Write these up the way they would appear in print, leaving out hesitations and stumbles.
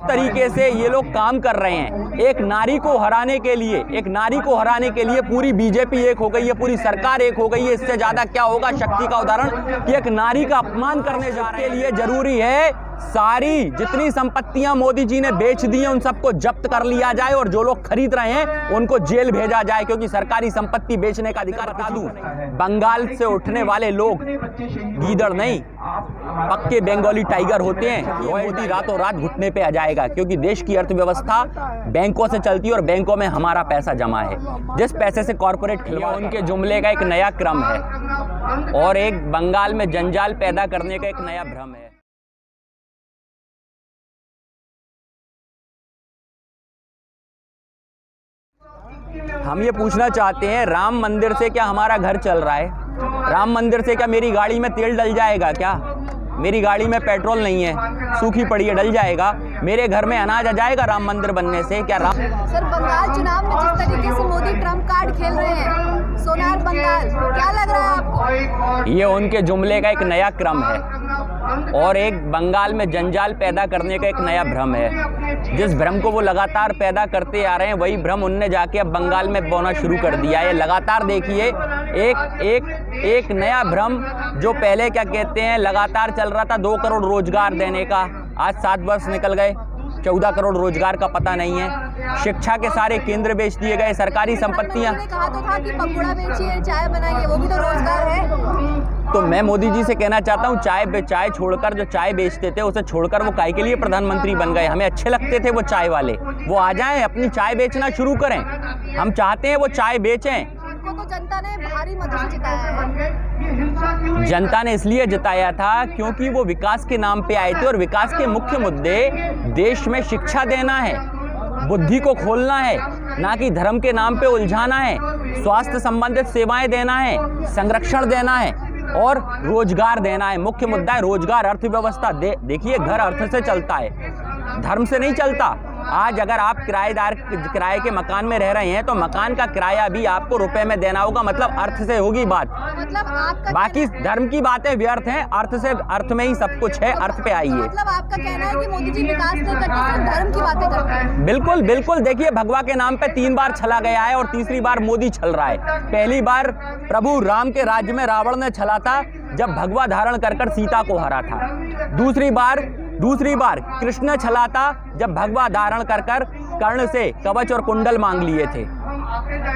तरीके से ये लोग काम कर रहे हैं, एक नारी को हराने के लिए पूरी बीजेपी एक हो गई है, पूरी सरकार एक हो गई है। इससे ज्यादा क्या होगा शक्ति का उदाहरण कि एक नारी का अपमान करने जा रहे हैं। के लिए जरूरी है सारी जितनी संपत्तियां मोदी जी ने बेच दी हैं उन सबको जब्त कर लिया जाए और जो लोग खरीद रहे हैं उनको जेल भेजा जाए, क्योंकि सरकारी संपत्ति बेचने का अधिकार। बता दूं, बंगाल से उठने वाले लोग गीदड़ नहीं, पक्के बंगाली टाइगर होते हैं। मोदी रातों रात घुटने पे आ जाएगा, क्योंकि देश की अर्थव्यवस्था बैंकों से चलती है और बैंकों में हमारा पैसा जमा है। जिस पैसे से कॉर्पोरेट खिलवा, उनके जुमले का एक नया क्रम है और एक बंगाल में जंजाल पैदा करने का एक नया भ्रम है। हम ये पूछना चाहते हैं, राम मंदिर से क्या हमारा घर चल रहा है? राम मंदिर से क्या मेरी गाड़ी में तेल डल जाएगा? क्या मेरी गाड़ी में पेट्रोल नहीं है, सूखी पड़ी है, डल जाएगा? मेरे घर में अनाज आ जाएगा राम मंदिर बनने से? क्या सर, बंगाल चुनाव में जिस तरीके से मोदी ट्रम्प कार्ड खेल रहे हैं, सोनार बंगाल, क्या लग रहा है आपको? ये उनके जुमले का एक नया क्रम है और एक बंगाल में जंजाल पैदा करने का एक नया भ्रम है। जिस भ्रम को वो लगातार पैदा करते आ रहे हैं वही भ्रम उनने जाके अब बंगाल में बोना शुरू कर दिया है। लगातार देखिए एक नया भ्रम जो पहले क्या कहते हैं लगातार चल रहा था 2 करोड़ रोजगार देने का, आज 7 वर्ष निकल गए, 14 करोड़ रोजगार का पता नहीं है। शिक्षा के सारे केंद्र बेच दिए गए, सरकारी संपत्तियां। कहा तो था कि पकौड़ा बेचिए, चाय बनाइए, वो भी तो रोजगार है। तो मैं मोदी जी से कहना चाहता हूँ, चाय छोड़कर, जो चाय बेचते थे उसे छोड़कर वो काहे के लिए प्रधानमंत्री बन गए? हमें अच्छे लगते थे वो चाय वाले, वो आ जाएं अपनी चाय बेचना शुरू करें। हम चाहते हैं वो चाय बेचें। तो जनता ने भारी मतों से जिताया है। जनता ने इसलिए जिताया था क्योंकि वो विकास के नाम पे आए थे और विकास के मुख्य मुद्दे देश में शिक्षा देना है, बुद्धि को खोलना है, ना कि धर्म के नाम पे उलझाना है, स्वास्थ्य संबंधित सेवाएं देना है, संरक्षण देना है और रोजगार देना है। मुख्य मुद्दा है रोजगार, अर्थव्यवस्था। देखिए, घर अर्थ से चलता है, धर्म से नहीं चलता। आज अगर आप किराए के मकान में रह रहे हैं तो मकान का किराया भी आपको रुपए में देना होगा, मतलब अर्थ से होगी बात। मतलब बाकी धर्म की बातें व्यर्थ हैं, अर्थ में ही सब कुछ है, अर्थ पे आइए। मतलब आपका कहना है कि मोदी जी विकास नहीं करते, सिर्फ धर्म की बातें करते हैं। बिल्कुल बिल्कुल। देखिए, भगवा के नाम पे 3 बार छला गया है और तीसरी बार मोदी छल रहा है। पहली बार प्रभु राम के राज्य में रावण ने छला था जब भगवा धारण कर सीता को हरा था। दूसरी बार कृष्ण छला था जब भगवा धारण कर कर्ण से कवच और कुंडल मांग लिए थे।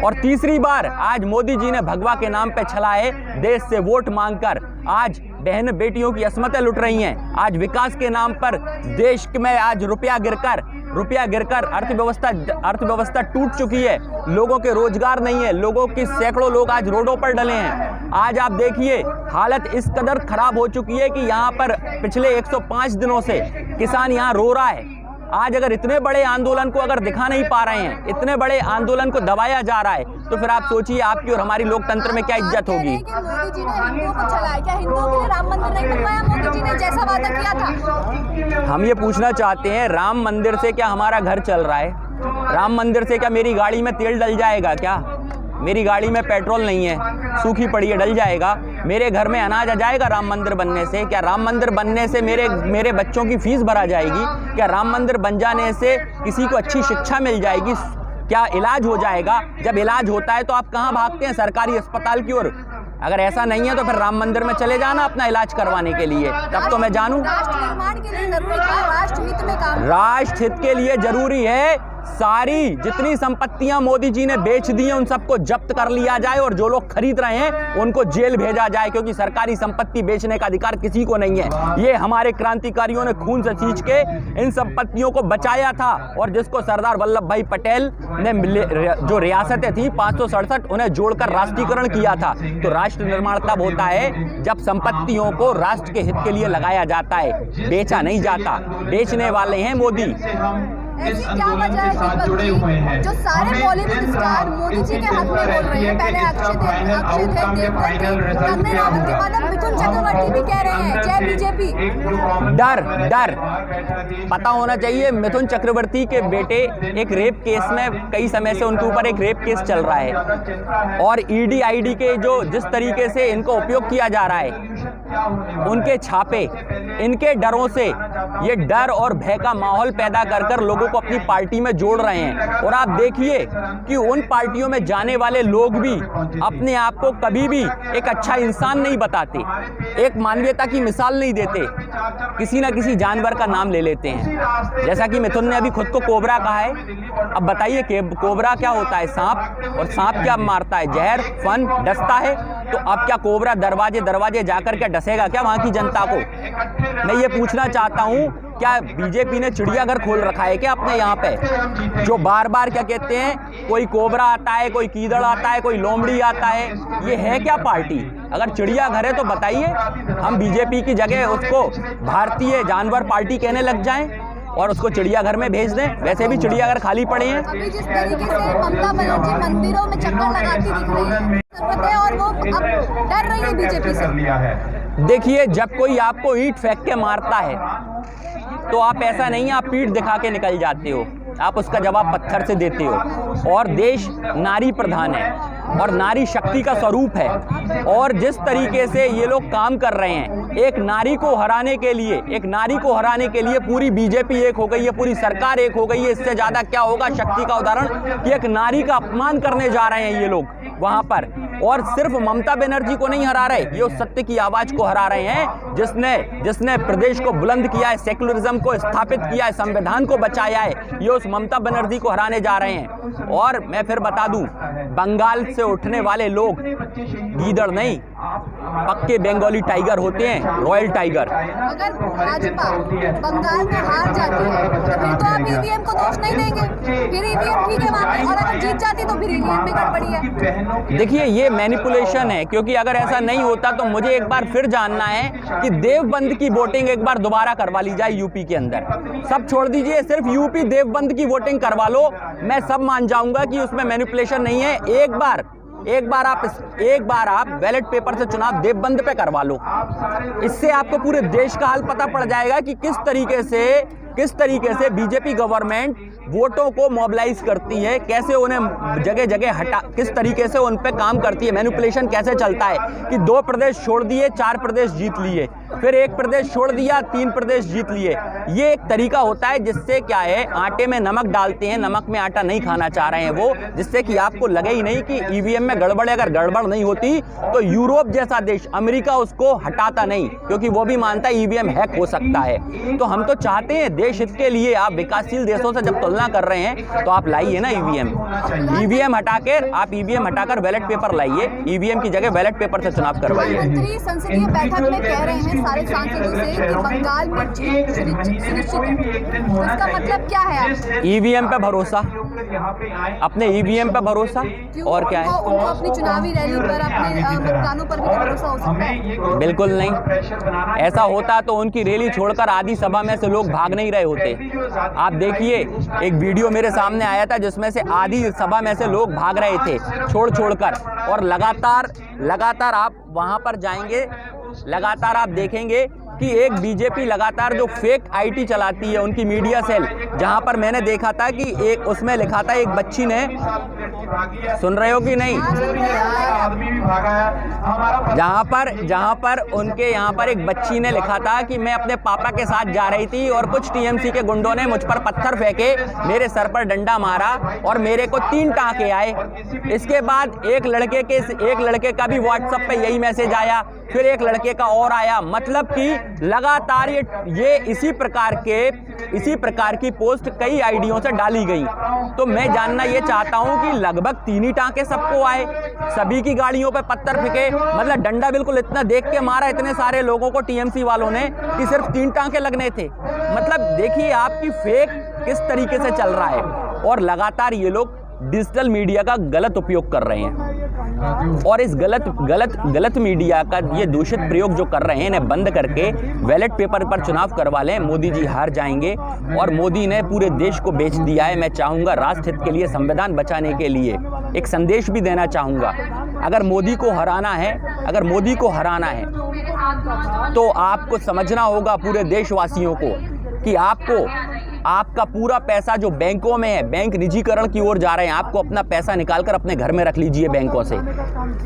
और तीसरी बार आज मोदी जी ने भगवा के नाम पे छला है, देश से वोट मांगकर आज बहन बेटियों की अस्मतें लुट रही हैं। आज विकास के नाम पर देश में आज रुपया गिरकर अर्थव्यवस्था टूट चुकी है। लोगों के रोजगार नहीं है, लोगों की सैकड़ों लोग आज रोडों पर डले हैं। आज आप देखिए, हालत इस कदर खराब हो चुकी है कि यहाँ पर पिछले 105 दिनों से किसान यहाँ रो रहा है। आज अगर इतने बड़े आंदोलन को अगर दिखा नहीं पा रहे हैं, इतने बड़े आंदोलन को दबाया जा रहा है, तो फिर आप सोचिए आपकी और हमारी लोकतंत्र में क्या इज्जत होगी। मोदी जी ने हिंदुओं को चलाया, क्या हिंदुओं के लिए राम मंदिर नहीं बनवाया मोदी जी ने जैसा वादा किया था? हम ये पूछना चाहते हैं, राम मंदिर से क्या हमारा घर चल रहा है? राम मंदिर से क्या मेरी गाड़ी में तेल डल जाएगा? क्या मेरी गाड़ी में पेट्रोल नहीं है, सूखी पड़ी है, डल जाएगा? मेरे घर में अनाज आ जाएगा राम मंदिर बनने से? क्या राम मंदिर बनने से मेरे बच्चों की फीस भरा जाएगी? क्या राम मंदिर बन जाने से किसी को अच्छी शिक्षा मिल जाएगी? क्या इलाज हो जाएगा? जब इलाज होता है तो आप कहाँ भागते हैं? सरकारी अस्पताल की ओर। अगर ऐसा नहीं है तो फिर राम मंदिर में चले जाना अपना इलाज करवाने के लिए, तब तो मैं जानूं। राष्ट्र निर्माण के लिए जरूरी है, राष्ट्रहित में काम। राष्ट्रहित के लिए जरूरी है सारी जितनी संपत्तियां मोदी जी ने बेच दी हैं उन सबको जब्त कर लिया जाए और जो लोग खरीद रहे हैं उनको जेल भेजा जाए, क्योंकि सरकारी संपत्ति बेचने का अधिकार किसी को नहीं है। ये हमारे क्रांतिकारियों ने खून से सींच के इन संपत्तियों को बचाया था और जिसको सरदार वल्लभ भाई पटेल ने जो रियासतें थी 567 उन्हें जोड़कर राष्ट्रीयकरण किया था। तो राष्ट्र निर्माण तब होता है जब संपत्तियों को राष्ट्र के हित के लिए लगाया जाता है, बेचा नहीं जाता। बेचने वाले हैं मोदी। ऐसी क्या वजह है कि जो सारे बॉलीवुड स्टार मोदी जी के हक में बोल रहे हैं? पहले अक्षय देवगन, कंगना रनावत के बाद अब मिथुन चक्रवर्ती भी कह रहे हैं जय बीजेपी। डर पता होना चाहिए। मिथुन चक्रवर्ती के बेटे एक रेप केस में कई समय से उनके ऊपर एक रेप केस चल रहा है और ईडी आईडी के जो जिस तरीके से इनको उपयोग किया जा रहा है, उनके छापे, इनके डरों से ये डर और भय का माहौल पैदा कर लोगों को अपनी पार्टी में जोड़ रहे हैं। और आप देखिए कि उन पार्टियों में जाने वाले लोग भी अपने आप को कभी भी एक अच्छा इंसान नहीं बताते, एक मानवीयता की मिसाल नहीं देते, किसी ना किसी जानवर का नाम ले लेते हैं। जैसा कि मिथुन ने अभी खुद को कोबरा कहा है। अब बताइए कि कोबरा क्या होता है? सांप। और सांप क्या मारता है? जहर, फन, डसता है। तो अब क्या कोबरा दरवाजे दरवाजे जाकर के डसेगा क्या वहां की जनता को? मैं ये पूछना चाहता हूं, क्या बीजेपी ने चिड़ियाघर खोल रखा है क्या अपने यहाँ पे? जो बार बार क्या कहते हैं, कोई कोबरा आता है, कोई कीदड़ आता है, कोई लोमड़ी आता है, ये है क्या पार्टी? अगर चिड़ियाघर है तो बताइए, हम बीजेपी की जगह उसको भारतीय जानवर पार्टी कहने लग जाएं और उसको चिड़ियाघर में भेज दें। वैसे भी चिड़ियाघर खाली पड़े हैं। अभी जिस तरीके से ममता बनर्जी मंदिरों में चक्कर लगाती दिख रही है और वो अब डर रही है बीजेपी से। देखिए, जब कोई आपको ईंट फेंक के मारता है तो आप ऐसा नहीं आप पीठ दिखा के निकल जाते हो, आप उसका जवाब पत्थर से देते हो। और देश नारी प्रधान है और नारी शक्ति का स्वरूप है। और जिस तरीके से ये लोग काम कर रहे हैं, एक नारी को हराने के लिए पूरी बीजेपी एक हो गई है, पूरी सरकार एक हो गई है। इससे ज्यादा क्या होगा शक्ति का उदाहरण कि एक नारी का अपमान करने जा रहे हैं ये लोग वहां पर। और सिर्फ ममता बनर्जी को नहीं हरा रहे, ये उस सत्य की आवाज को हरा रहे हैं जिसने प्रदेश को बुलंद किया है, सेकुलरिज्म को स्थापित किया है, संविधान को बचाया है। ये उस ममता बनर्जी को हराने जा रहे हैं। और मैं फिर बता दूं, बंगाल से उठने वाले लोग गीदड़ नहीं, पक्के बंगाली टाइगर होते हैं, रॉयल टाइगर। अगर भाजपा बंगाल में हार जाती है तो फिर तो आप ईवीएम को दोष नहीं देंगे, फिर ईवीएम ठीक है वहाँ पे, और अगर जीत जाती तो फिर ईवीएम में गड़बड़ी है। देखिए, ये मैनिपुलेशन है, क्योंकि अगर ऐसा नहीं होता तो मुझे एक बार फिर जानना है कि देवबंद की वोटिंग एक बार दोबारा करवा ली जाए यूपी के अंदर। सब छोड़ दीजिए, सिर्फ यूपी देवबंद की वोटिंग करवा लो, मैं सब मान जाऊंगा कि उसमें मैनिपुलेशन नहीं है। एक बार आप बैलेट पेपर से चुनाव देवबंद पे करवा लो। इससे आपको पूरे देश का हाल पता पड़ जाएगा कि किस तरीके से बीजेपी गवर्नमेंट वोटों को मोबिलाइज करती है, कैसे उन्हें जगह जगह किस तरीके से उन पे काम करती है, मैनिपुलेशन कैसे चलता है कि 2 प्रदेश छोड़ दिए 4 प्रदेश जीत लिए, फिर 1 प्रदेश छोड़ दिया 3 प्रदेश जीत लिए। ये एक तरीका होता है जिससे क्या है, आटे में नमक डालते हैं, नमक में आटा नहीं खाना चाह रहे हैं वो, जिससे कि आपको लगे ही नहीं कि ईवीएम में गड़बड़ है। अगर गड़बड़ नहीं होती तो यूरोप जैसा देश, अमेरिका, उसको हटाता नहीं, क्योंकि वो भी मानता है ईवीएम हैक हो सकता है। तो हम तो चाहते हैं देश हित के लिए, आप विकासशील देशों से जब तुलना कर रहे हैं तो आप लाइए ना ईवीएम हटाकर बैलेट पेपर लाइए, ईवीएम की जगह बैलेट पेपर से चुनाव करवाइए। प्रधानमंत्री संसदीय बैठक में कह रहे हैं सारे सांसदों से कि बंगाल में जीत सुनिश्चित है, इसका मतलब क्या है? ईवीएम पे भरोसा, अपने ईवीएम पे भरोसा, और क्या है? उनको अपनी चुनावी रैली पर, अपने मतदानों पर भी भरोसा हो सकता है? बिल्कुल नहीं। ऐसा होता तो उनकी रैली छोड़कर आधी सभा में से लोग भाग नहीं रहे होते। आप देखिए, एक वीडियो मेरे सामने आया था जिसमें से आधी सभा में से लोग भाग रहे थे छोड़-छोड़कर, और लगातार आप वहां पर जाएंगे, लगातार आप देखेंगे कि एक बीजेपी लगातार जो फेक आईटी चलाती है, उनकी मीडिया सेल, जहां पर मैंने देखा था कि एक उसमें लिखा था, एक बच्ची ने, सुन रहे हो कि नहीं, जहां पर उनके यहाँ पर एक बच्ची ने लिखा था कि मैं अपने पापा के साथ जा रही थी और कुछ टीएमसी के गुंडों ने मुझ पर पत्थर फेंके, मेरे सर पर डंडा मारा और मेरे को 3 टांके आए। इसके बाद एक लड़के का भी व्हाट्सएप पे यही मैसेज आया, फिर एक लड़के का और आया। मतलब कि लगातार ये इसी प्रकार की पोस्ट कई आईडियों से डाली गई। तो मैं जानना ये चाहता हूं कि लगभग 3 ही टांके सबको आए, सभी की गाड़ियों पे पत्थर फेंके, मतलब डंडा बिल्कुल इतना देख के मारा इतने सारे लोगों को टीएमसी वालों ने कि सिर्फ 3 टांके लगने थे। मतलब देखिए आपकी फेक किस तरीके से चल रहा है, और लगातार ये लोग डिजिटल मीडिया का गलत उपयोग कर रहे हैं, और इस गलत मीडिया का ये दूषित प्रयोग जो कर रहे हैं, इन्हें बंद करके बैलेट पेपर पर चुनाव करवा लें। मोदी जी हार जाएंगे, और मोदी ने पूरे देश को बेच दिया है। मैं चाहूँगा राष्ट्र हित के लिए, संविधान बचाने के लिए एक संदेश भी देना चाहूँगा। अगर मोदी को हराना है तो आपको समझना होगा पूरे देशवासियों को कि आपको आपका पूरा पैसा जो बैंकों में है, बैंक निजीकरण की ओर जा रहे हैं। आपको अपना पैसा निकालकर अपने घर में रख लीजिए बैंकों से,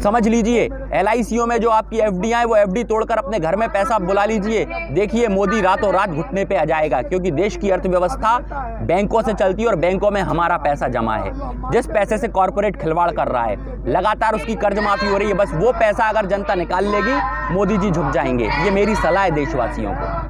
समझ लीजिए। LICओं में जो आपकी FDआं हैं वो FD तोड़कर अपने घर में पैसा बुला लीजिए। देखिए मोदी रातों रात घुटने पे आ जाएगा, क्योंकि देश की अर्थव्यवस्था बैंकों से चलती है और बैंकों में हमारा पैसा जमा है। जिस पैसे से कॉर्पोरेट खिलवाड़ कर रहा है, लगातार उसकी कर्ज माफी हो रही है, बस वो पैसा अगर जनता निकाल लेगी, मोदी जी झुक जाएंगे। ये मेरी सलाह है देशवासियों को।